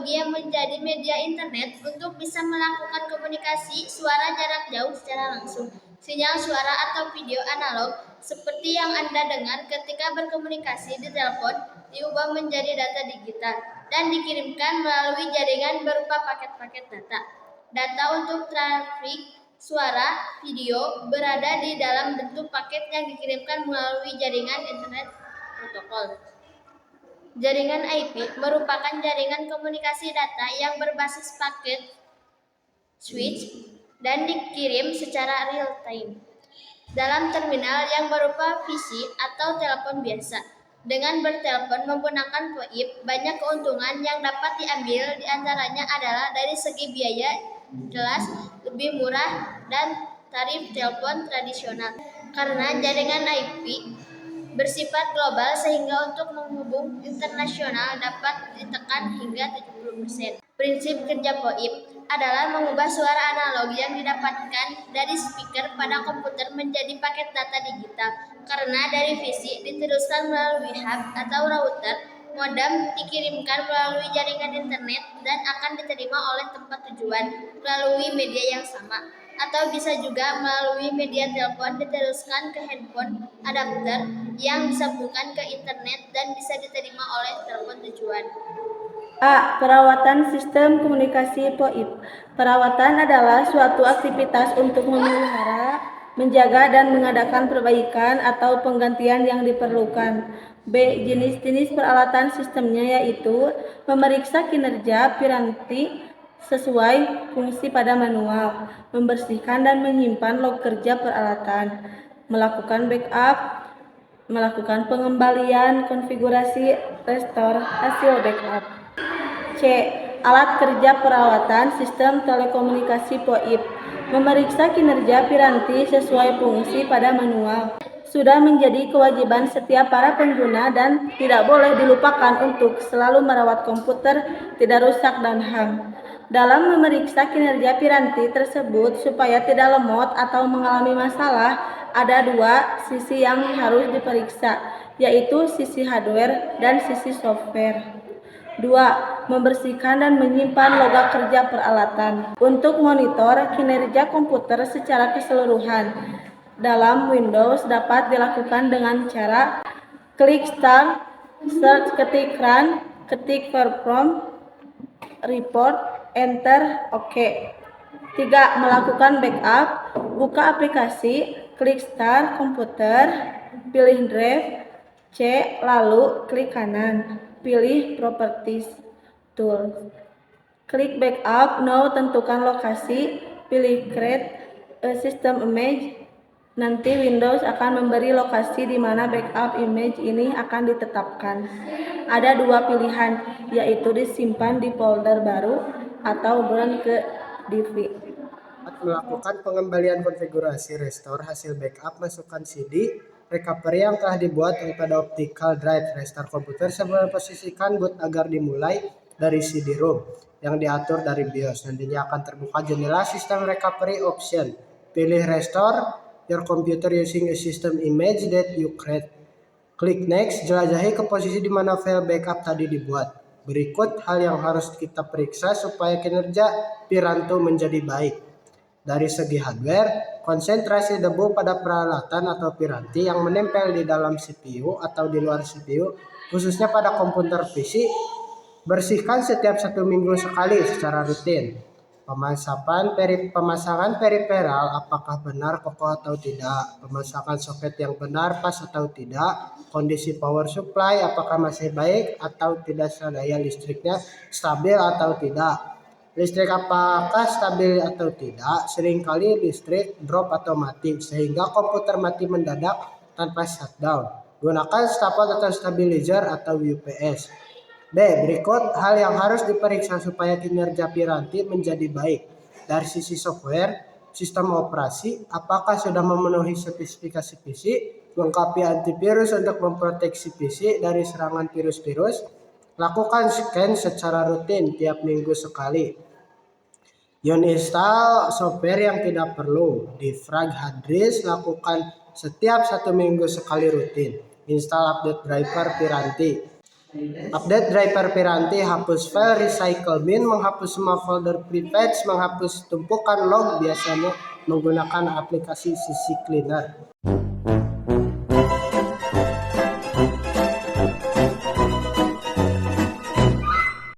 teknologi yang menjadi media internet untuk bisa melakukan komunikasi suara jarak jauh secara langsung. Sinyal suara atau video analog seperti yang Anda dengar ketika berkomunikasi di telepon diubah menjadi data digital dan dikirimkan melalui jaringan berupa paket-paket data. Data untuk trafik suara, video berada di dalam bentuk paket yang dikirimkan melalui jaringan internet protokol. Jaringan IP merupakan jaringan komunikasi data yang berbasis paket switch dan dikirim secara real time dalam terminal yang berupa PC atau telepon biasa. Dengan bertelepon menggunakan VoIP, banyak keuntungan yang dapat diambil, diantaranya adalah dari segi biaya jelas lebih murah dan tarif telepon tradisional. Karena jaringan IP bersifat global sehingga untuk menghubung internasional dapat ditekan hingga 70%. Prinsip kerja VoIP adalah mengubah suara analog yang didapatkan dari speaker pada komputer menjadi paket data digital. Karena dari PC diteruskan melalui hub atau router, modem dikirimkan melalui jaringan internet dan akan diterima oleh tempat tujuan melalui media yang sama. Atau bisa juga melalui media telepon diteruskan ke handphone adapter yang disambungkan ke internet dan bisa diterima oleh telepon tujuan. A. Perawatan sistem komunikasi VoIP. Perawatan adalah suatu aktivitas untuk memelihara, menjaga, dan mengadakan perbaikan atau penggantian yang diperlukan. B. Jenis-jenis peralatan sistemnya yaitu memeriksa kinerja piranti sesuai fungsi pada manual, membersihkan dan menyimpan log kerja peralatan, melakukan backup, melakukan pengembalian konfigurasi, restore hasil backup. C. Alat kerja perawatan sistem telekomunikasi VoIP, memeriksa kinerja piranti sesuai fungsi pada manual. Sudah menjadi kewajiban setiap para pengguna dan tidak boleh dilupakan untuk selalu merawat komputer tidak rusak dan hang. Dalam memeriksa kinerja piranti tersebut supaya tidak lemot atau mengalami masalah, ada dua sisi yang harus diperiksa, yaitu sisi hardware dan sisi software. 2. Membersihkan dan menyimpan log kerja peralatan. Untuk monitor kinerja komputer secara keseluruhan, dalam Windows dapat dilakukan dengan cara klik Start, search ketik Run, ketik Perform, Report, Enter, OK. 3. Melakukan backup. Buka aplikasi, klik Start komputer, pilih Drive, C, lalu klik kanan, pilih Properties, Tools. Klik Backup, now tentukan lokasi, pilih Create a System Image. Nanti Windows akan memberi lokasi di mana backup image ini akan ditetapkan. Ada dua pilihan, yaitu disimpan di folder baru atau burn ke DV. Melakukan pengembalian konfigurasi, restore hasil backup, masukkan CD, recovery yang telah dibuat pada optical drive, restore komputer sebelum posisikan boot agar dimulai dari CD-ROM yang diatur dari BIOS. Nantinya akan terbuka jendela sistem recovery option. Pilih restore your computer using a system image that you create. Klik next, jelajahi ke posisi di mana file backup tadi dibuat. Berikut hal yang harus kita periksa supaya kinerja piranti menjadi baik. Dari segi hardware, konsentrasi debu pada peralatan atau piranti yang menempel di dalam CPU atau di luar CPU, khususnya pada komputer PC, bersihkan setiap 1 minggu sekali secara rutin. Pemasangan periferal apakah benar kokoh atau tidak, pemasangan soket yang benar pas atau tidak, kondisi power supply apakah masih baik atau tidak, daya listriknya stabil atau tidak. Listrik apakah stabil atau tidak, seringkali listrik drop atau mati sehingga komputer mati mendadak tanpa shutdown. Gunakan stopwatch atau stabilizer atau UPS. B. Berikut hal yang harus diperiksa supaya kinerja piranti menjadi baik. Dari sisi software, sistem operasi, apakah sudah memenuhi spesifikasi PC, lengkapi antivirus untuk memproteksi PC dari serangan virus-virus, lakukan scan secara rutin tiap minggu sekali. Uninstall software yang tidak perlu. Defrag hard disk, lakukan setiap 1 minggu sekali rutin. Install update driver piranti. Update driver Piranti, hapus file recycle bin, menghapus semua folder prefetch, menghapus tumpukan log biasanya menggunakan aplikasi CC Cleaner.